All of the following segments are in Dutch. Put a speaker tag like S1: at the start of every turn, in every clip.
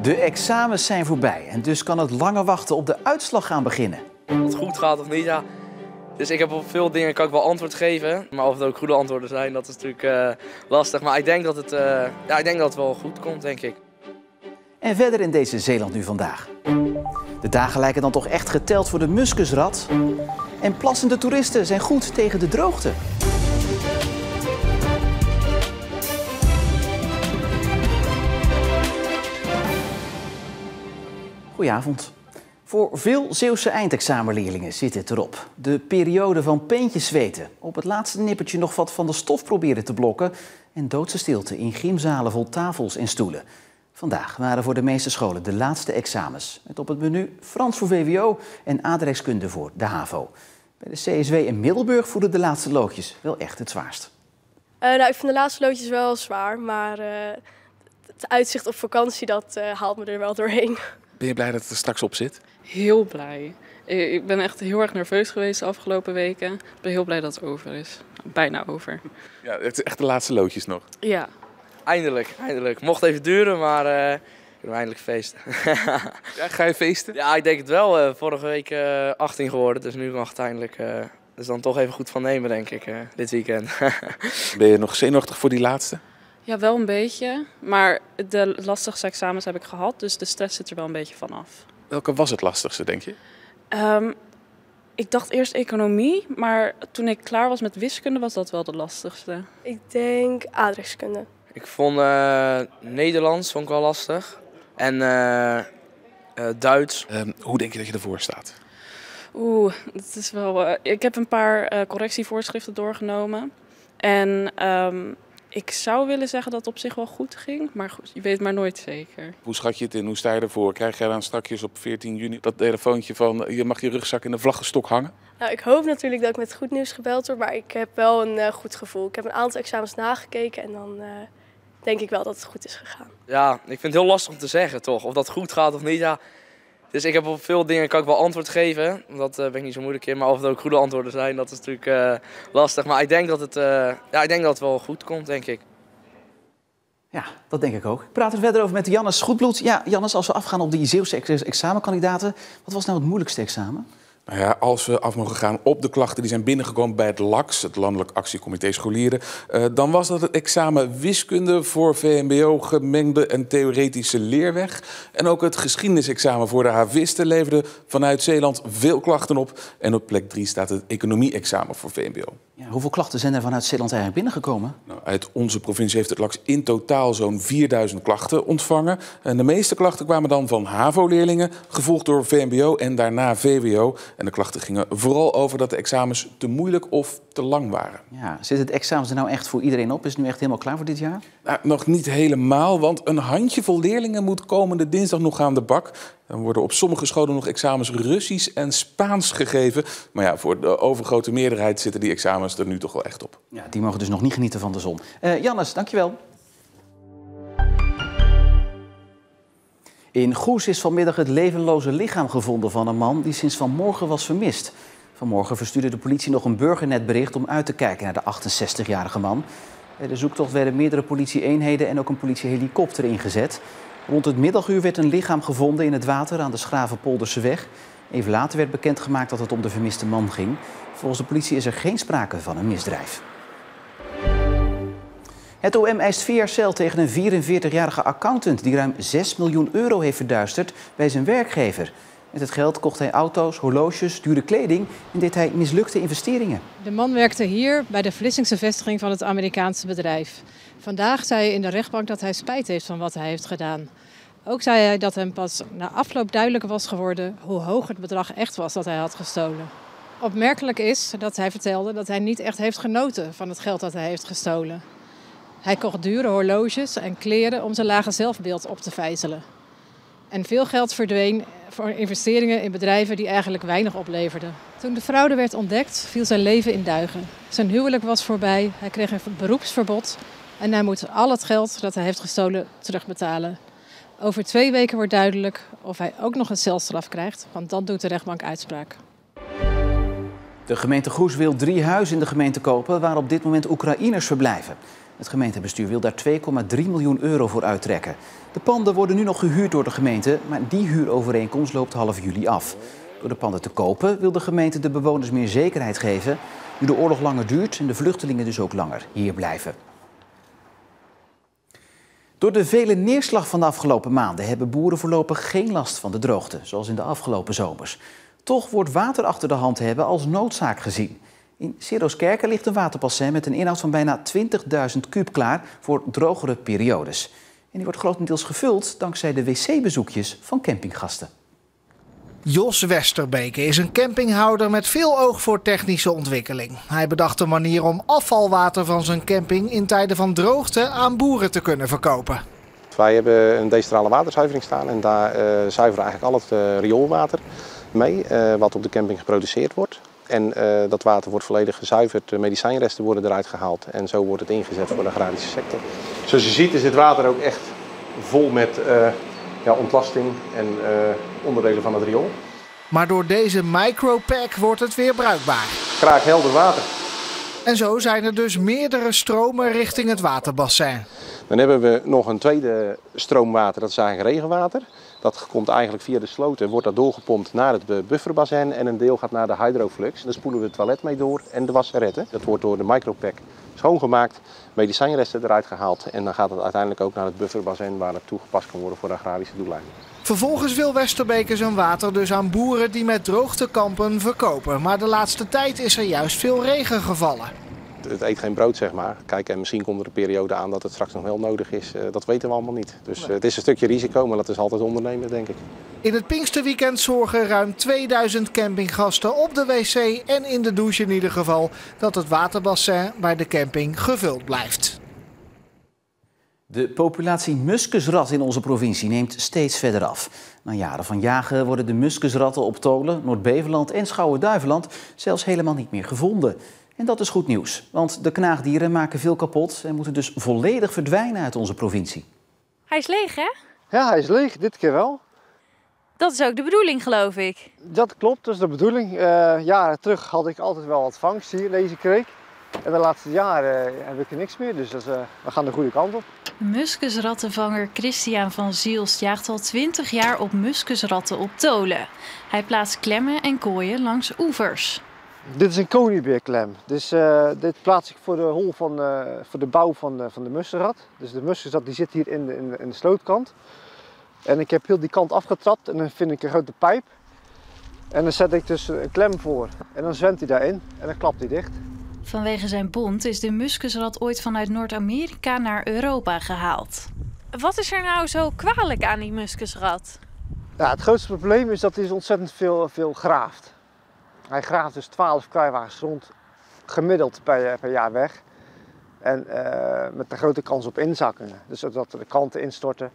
S1: De examens zijn voorbij en dus kan het lange wachten op de uitslag gaan beginnen.
S2: Of het goed gaat of niet, ja. Dus ik heb op veel dingen kan ik wel antwoord geven. Maar of het ook goede antwoorden zijn, dat is natuurlijk lastig. Maar ik denk dat het wel goed komt, denk ik.
S1: En verder in deze Zeeland nu vandaag. De dagen lijken dan toch echt geteld voor de muskusrat. En plassende toeristen zijn goed tegen de droogte. Goedenavond. Voor veel Zeeuwse eindexamenleerlingen zit het erop. De periode van peentjes zweten. Op het laatste nippertje nog wat van de stof proberen te blokken. En doodse stilte in gymzalen vol tafels en stoelen. Vandaag waren voor de meeste scholen de laatste examens. Met op het menu Frans voor VWO en aardrijkskunde voor de HAVO. Bij de CSW in Middelburg voelen de laatste loodjes wel echt het zwaarst.
S3: Ik vind de laatste loodjes wel zwaar, maar het uitzicht op vakantie dat haalt me er wel doorheen.
S4: Ben je blij dat het er straks op zit?
S5: Heel blij. Ik ben echt heel erg nerveus geweest de afgelopen weken. Ik ben heel blij dat het over is. Bijna over.
S4: Ja, het is echt de laatste loodjes nog.
S5: Ja.
S2: Eindelijk. Mocht even duren, maar kunnen we eindelijk feesten.
S4: Ja, ga je feesten?
S2: Ja, ik denk het wel. Vorige week 18 geworden, dus nu mag het eindelijk. Dus dan toch even goed van nemen, denk ik, dit weekend.
S4: Ben je nog zenuwachtig voor die laatste?
S5: Ja, wel een beetje. Maar de lastigste examens heb ik gehad, dus de stress zit er wel een beetje vanaf.
S4: Welke was het lastigste, denk je?
S5: Ik dacht eerst economie, maar toen ik klaar was met wiskunde was dat wel de lastigste.
S3: Ik denk aardrijkskunde.
S2: Ik vond Nederlands vond ik wel lastig. En Duits.
S4: Hoe denk je dat je ervoor staat?
S5: Dat is wel. Ik heb een paar correctievoorschriften doorgenomen. En ik zou willen zeggen dat het op zich wel goed ging, maar goed, je weet maar nooit zeker.
S4: Hoe schat je het in? Hoe sta je ervoor? Krijg jij dan straks op 14 juni dat telefoontje van je mag je rugzak in de vlaggenstok hangen?
S3: Nou, ik hoop natuurlijk dat ik met goed nieuws gebeld word, maar ik heb wel een goed gevoel. Ik heb een aantal examens nagekeken en dan denk ik wel dat het goed is gegaan.
S2: Ja, ik vind het heel lastig om te zeggen, toch? Of dat goed gaat of niet, ja. Dus ik heb op veel dingen kan ik wel antwoord geven. Dat ben ik niet zo moeilijk in. Maar of het ook goede antwoorden zijn, dat is natuurlijk lastig. Maar ik denk dat het wel goed komt, denk ik.
S1: Ja, dat denk ik ook. Ik praat er verder over met Jannes Goedbloed. Ja, Jannes, als we afgaan op die Zeeuwse examenkandidaten, wat was nou het moeilijkste examen?
S4: Nou ja, als we af mogen gaan op de klachten die zijn binnengekomen bij het LAX, het Landelijk Actiecomité Scholieren, dan was dat het examen wiskunde voor VMBO, gemengde en theoretische leerweg. En ook het geschiedenisexamen voor de havisten leverde vanuit Zeeland veel klachten op. En op plek 3 staat het economie-examen voor VMBO.
S1: Ja, hoeveel klachten zijn er vanuit Zeeland eigenlijk binnengekomen?
S4: Nou, uit onze provincie heeft het LAX in totaal zo'n 4000 klachten ontvangen. En de meeste klachten kwamen dan van HAVO-leerlingen, gevolgd door VMBO en daarna VWO. En de klachten gingen vooral over dat de examens te moeilijk of te lang waren.
S1: Ja, zit het examen er nou echt voor iedereen op? Is het nu echt helemaal klaar voor dit jaar?
S4: Nou, nog niet helemaal, want een handjevol leerlingen moet komende dinsdag nog aan de bak. Dan worden op sommige scholen nog examens Russisch en Spaans gegeven. Maar ja, voor de overgrote meerderheid zitten die examens er nu toch wel echt op.
S1: Ja, die mogen dus nog niet genieten van de zon. Jannes, dankjewel. In Goes is vanmiddag het levenloze lichaam gevonden van een man die sinds vanmorgen was vermist. Vanmorgen verstuurde de politie nog een burgernetbericht om uit te kijken naar de 68-jarige man. Bij de zoektocht werden meerdere politieeenheden en ook een politiehelikopter ingezet. Rond het middaguur werd een lichaam gevonden in het water aan de Schravenpolderseweg. Even later werd bekendgemaakt dat het om de vermiste man ging. Volgens de politie is er geen sprake van een misdrijf. Het OM eist 4 jaar cel tegen een 44-jarige accountant die ruim 6 miljoen euro heeft verduisterd bij zijn werkgever. Met het geld kocht hij auto's, horloges, dure kleding en deed hij mislukte investeringen.
S6: De man werkte hier bij de Vlissingse vestiging van het Amerikaanse bedrijf. Vandaag zei hij in de rechtbank dat hij spijt heeft van wat hij heeft gedaan. Ook zei hij dat hem pas na afloop duidelijk was geworden hoe hoog het bedrag echt was dat hij had gestolen. Opmerkelijk is dat hij vertelde dat hij niet echt heeft genoten van het geld dat hij heeft gestolen. Hij kocht dure horloges en kleren om zijn lage zelfbeeld op te vijzelen. En veel geld verdween voor investeringen in bedrijven die eigenlijk weinig opleverden. Toen de fraude werd ontdekt, viel zijn leven in duigen. Zijn huwelijk was voorbij, hij kreeg een beroepsverbod en hij moet al het geld dat hij heeft gestolen terugbetalen. Over 2 weken wordt duidelijk of hij ook nog een celstraf krijgt, want dan doet de rechtbank uitspraak.
S1: De gemeente Goes wil 3 huizen in de gemeente kopen waar op dit moment Oekraïners verblijven. Het gemeentebestuur wil daar 2,3 miljoen euro voor uittrekken. De panden worden nu nog gehuurd door de gemeente, maar die huurovereenkomst loopt half juli af. Door de panden te kopen wil de gemeente de bewoners meer zekerheid geven, nu de oorlog langer duurt en de vluchtelingen dus ook langer hier blijven. Door de vele neerslag van de afgelopen maanden hebben boeren voorlopig geen last van de droogte, zoals in de afgelopen zomers. Toch wordt water achter de hand hebben als noodzaak gezien. In Seroskerken ligt een waterbassin met een inhoud van bijna 20.000 kuub klaar voor drogere periodes. En die wordt grotendeels gevuld dankzij de wc-bezoekjes van campinggasten.
S7: Jos Westerbeke is een campinghouder met veel oog voor technische ontwikkeling. Hij bedacht een manier om afvalwater van zijn camping in tijden van droogte aan boeren te kunnen verkopen.
S8: Wij hebben een decentrale waterzuivering staan en daar zuiveren eigenlijk al het rioolwater mee wat op de camping geproduceerd wordt. En dat water wordt volledig gezuiverd, de medicijnresten worden eruit gehaald en zo wordt het ingezet voor de agrarische sector. Zoals je ziet is dit water ook echt vol met ontlasting en onderdelen van het riool.
S7: Maar door deze micropack wordt het weer bruikbaar.
S8: Kraakhelder water.
S7: En zo zijn er dus meerdere stromen richting het waterbassin.
S8: Dan hebben we nog een tweede stroomwater, dat is eigenlijk regenwater. Dat komt eigenlijk via de sloten, wordt dat doorgepompt naar het bufferbassin en een deel gaat naar de hydroflux. Daar spoelen we het toilet mee door en de wasseretten. Dat wordt door de micropack schoongemaakt, medicijnresten eruit gehaald en dan gaat het uiteindelijk ook naar het bufferbassin waar het toegepast kan worden voor de agrarische doeleinden.
S7: Vervolgens wil Westerbeke zijn water dus aan boeren die met droogte kampen verkopen. Maar de laatste tijd is er juist veel regen gevallen.
S8: Het eet geen brood, zeg maar. Kijk, en misschien komt er een periode aan dat het straks nog wel nodig is. Dat weten we allemaal niet. Dus het is een stukje risico, maar dat is altijd ondernemen, denk ik.
S7: In het Pinksterweekend zorgen ruim 2000 campinggasten op de wc en in de douche in ieder geval dat het waterbassin bij de camping gevuld blijft.
S1: De populatie muskusrat in onze provincie neemt steeds verder af. Na jaren van jagen worden de muskusratten op Tholen, Noord-Beveland en Schouwen-Duiveland zelfs helemaal niet meer gevonden. En dat is goed nieuws, want de knaagdieren maken veel kapot en moeten dus volledig verdwijnen uit onze provincie.
S9: Hij is leeg, hè?
S10: Ja, hij is leeg, dit keer wel.
S9: Dat is ook de bedoeling, geloof ik.
S10: Dat klopt, dat is de bedoeling. Jaren terug had ik altijd wel wat vangst hier in deze kreek. En de laatste jaren heb ik er niks meer, dus we gaan de goede kant op.
S9: Muskusrattenvanger Christian van Zielst jaagt al 20 jaar op muskusratten op Tholen. Hij plaatst klemmen en kooien langs oevers.
S10: Dit is een koniebeerklem. Dus dit plaats ik voor de hol voor de bouw van de muskusrat. Dus de muskusrat die zit hier in de slootkant. En ik heb heel die kant afgetrapt en dan vind ik een grote pijp. En dan zet ik dus een klem voor. En dan zwemt hij daarin en dan klapt hij dicht.
S9: Vanwege zijn bont is de muskusrat ooit vanuit Noord-Amerika naar Europa gehaald. Wat is er nou zo kwalijk aan die muskusrat?
S10: Ja, het grootste probleem is dat hij ontzettend veel graaft. Hij graaft dus 12 kruiwagens rond, gemiddeld per jaar weg. En met de grote kans op inzakkingen. Dus dat de kanten instorten.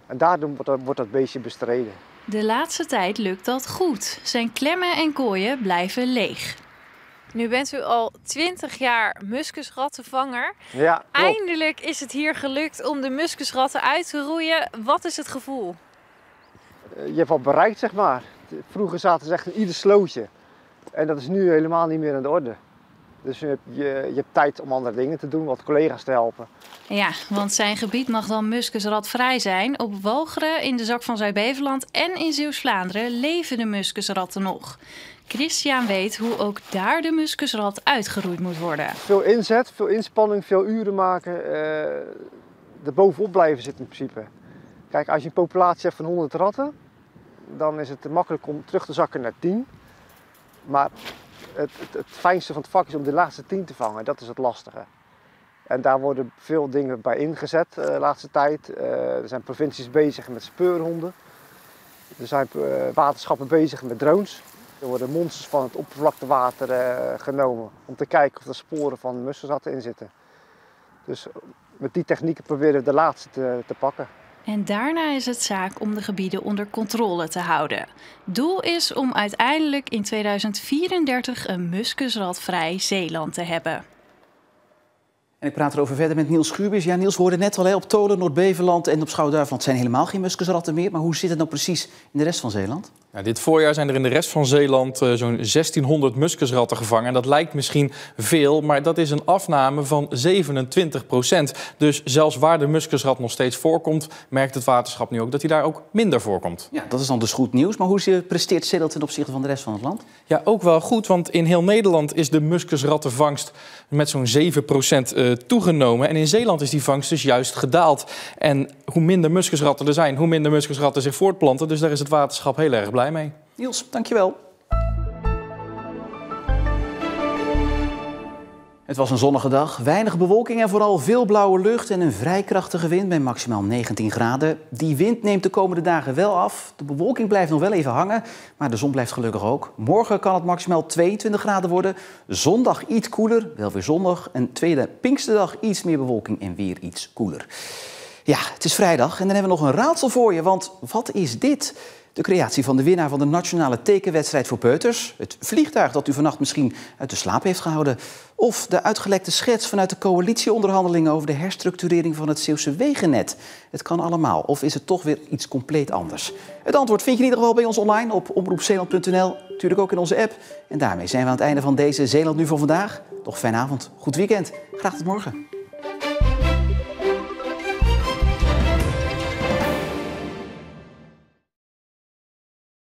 S10: En daardoor wordt dat beestje bestreden.
S9: De laatste tijd lukt dat goed. Zijn klemmen en kooien blijven leeg. Nu bent u al 20 jaar muskusrattenvanger.
S10: Ja, klopt.
S9: Eindelijk is het hier gelukt om de muskusratten uit te roeien. Wat is het gevoel?
S10: Je hebt wat bereikt, zeg maar. Vroeger zaten ze echt in ieder slootje. En dat is nu helemaal niet meer aan de orde. Dus je hebt tijd om andere dingen te doen, wat collega's te helpen.
S9: Ja, want zijn gebied mag dan muskusratvrij zijn. Op Walcheren, in de zak van Zuid-Beveland en in Zeeuws-Vlaanderen leven de muskusratten nog. Christian weet hoe ook daar de muskusrat uitgeroeid moet worden.
S10: Veel inzet, veel inspanning, veel uren maken. Er bovenop blijven zitten in principe. Kijk, als je een populatie hebt van 100 ratten, dan is het makkelijk om terug te zakken naar 10. Maar het fijnste van het vak is om de laatste 10 te vangen. Dat is het lastige. En daar worden veel dingen bij ingezet de laatste tijd. Er zijn provincies bezig met speurhonden. Er zijn waterschappen bezig met drones. Er worden monsters van het oppervlaktewater genomen om te kijken of er sporen van muskusratten in zitten. Dus met die technieken proberen we de laatste te pakken.
S9: En daarna is het zaak om de gebieden onder controle te houden. Doel is om uiteindelijk in 2034 een muskusratvrij Zeeland te hebben.
S1: En ik praat erover verder met Niels Schuurbies. Ja, Niels, we hoorden net al, op Tholen, Noord-Beveland en op Schouwen-Duiveland zijn helemaal geen muskusratten meer. Maar hoe zit het nou precies in de rest van Zeeland?
S11: Nou, dit voorjaar zijn er in de rest van Zeeland zo'n 1600 muskusratten gevangen. En dat lijkt misschien veel, maar dat is een afname van 27%. Dus zelfs waar de muskusrat nog steeds voorkomt, merkt het waterschap nu ook dat hij daar ook minder voorkomt.
S1: Ja, dat is dan dus goed nieuws. Maar hoe presteert Zeeland ten opzichte van de rest van het land?
S11: Ja, ook wel goed, want in heel Nederland is de muskusrattenvangst met zo'n 7% toegenomen. En in Zeeland is die vangst dus juist gedaald. En hoe minder muskusratten er zijn, hoe minder muskusratten zich voortplanten. Dus daar is het waterschap heel erg blij mee.
S1: Niels, dankjewel. Het was een zonnige dag, weinig bewolking en vooral veel blauwe lucht en een vrij krachtige wind bij maximaal 19 graden. Die wind neemt de komende dagen wel af. De bewolking blijft nog wel even hangen, maar de zon blijft gelukkig ook. Morgen kan het maximaal 22 graden worden. Zondag iets koeler, wel weer zondag. En tweede Pinksterdag iets meer bewolking en weer iets koeler. Ja, het is vrijdag en dan hebben we nog een raadsel voor je, want wat is dit? De creatie van de winnaar van de nationale tekenwedstrijd voor peuters. Het vliegtuig dat u vannacht misschien uit de slaap heeft gehouden. Of de uitgelekte schets vanuit de coalitieonderhandelingen over de herstructurering van het Zeeuwse wegennet. Het kan allemaal. Of is het toch weer iets compleet anders? Het antwoord vind je in ieder geval bij ons online op omroepzeeland.nl. Natuurlijk ook in onze app. En daarmee zijn we aan het einde van deze Zeeland Nu voor vandaag. Nog fijne avond. Goed weekend. Graag tot morgen.